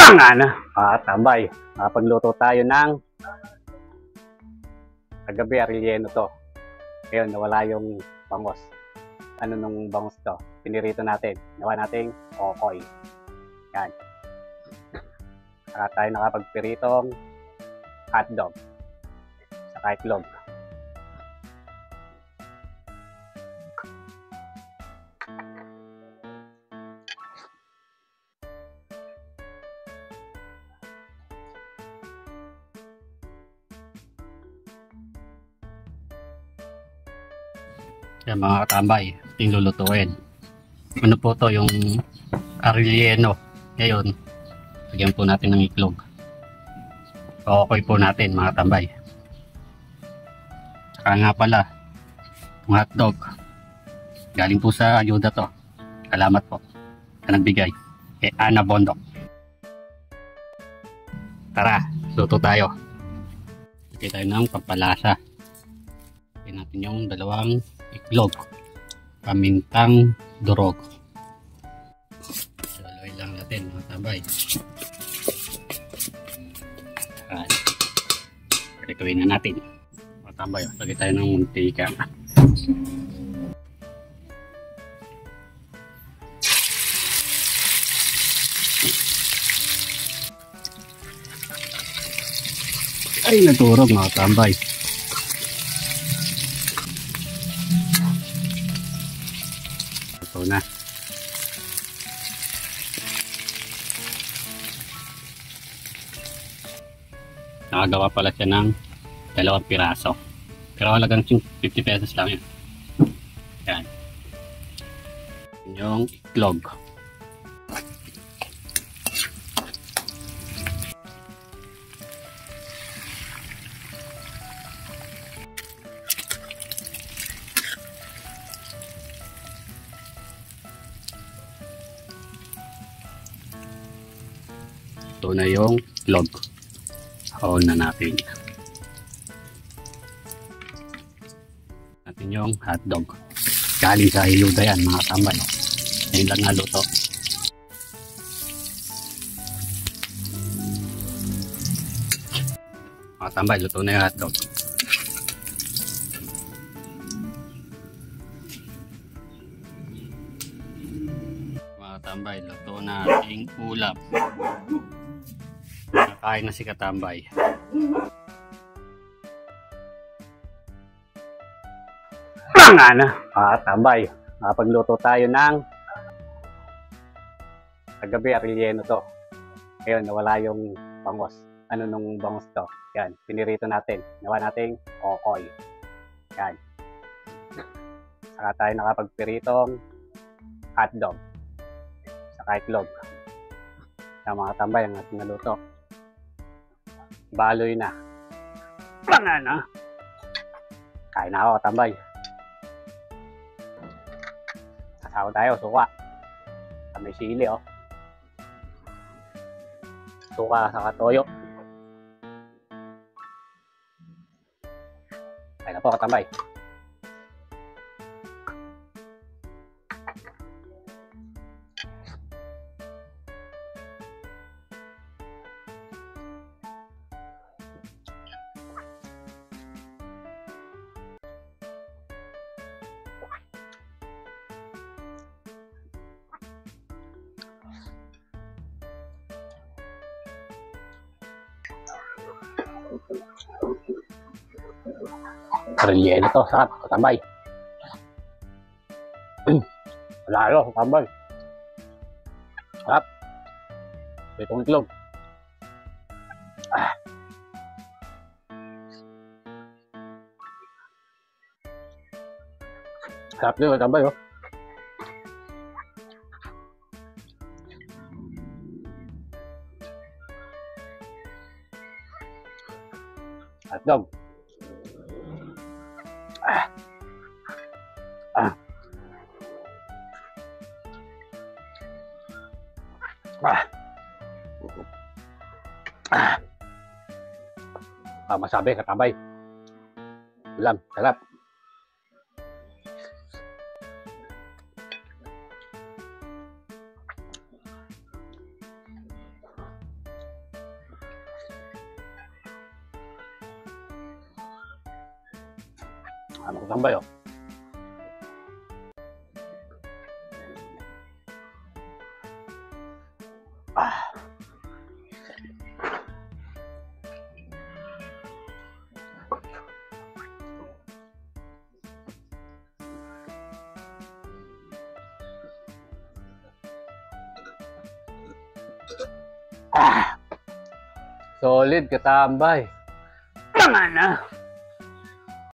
Ano, tambay. Pagluto tayo ng kagabi, relleno to. Ngayon, nawala yung bangos. Ano nung bangos to? Pinirito natin. Nawa nating okoy. Yan. Saka tayo nakapagpiritong hotdog. Saka itlog. Yan mga katambay, yung lulutuin. Ano po to, yung relleno. Ngayon, lagyan po natin ng itlog. Okay po natin mga katambay. Saka nga pala, yung hotdog. Galing po sa ayuda to. Salamat po sa nagbigay. Ana Bondok. Tara, luto tayo. Lagyan tayo ng pampalasa. Lagyan natin yung dalawang itlog, pamintang durog. Saluhin lang natin mga tambay. Palituin na natin mga tambay. Lagay tayo ng muntika. Ay, naturog mga tambay. Ito na. Nakagawa pala siya ng 2 piraso. Pero halagang 50 pesos lang yun. Yan. Yung itlog. Ito na yung itlog. Haon na natin. Natin yung hotdog. Galing sa ayuda yan mga tambay. Ngayon lang naluto. Mga tambay, luto na yung hotdog. Mga tambay, luto na ating ulam. Nakain na si katambay. Ano, tambay. Pagluto tayo ng kagabi, relleno to. Ngayon, nawala yung bangos. Ano nung bangos to? Yan, pinirito natin. Nawa nating okoy. Yan. Saka tayo nakapagpiritong hotdog. Saka itlog. Yan mga tambay, ang ating naluto. Baloy na. Ano? Kain na ako, tambay. Sasawa tayo, suka. May sili, oh. Suka, saka toyo. Kain na po, katambay. Relleno to, sarap, katambay. Lalo, katambay. Sarap. Itong itlog. Sarap din, katambay, oh. Hotdog. Masabi, katambay. Ulam, sarap. Ano ko tambay, oh. Ah. Ah. Solid katambay. Tama na.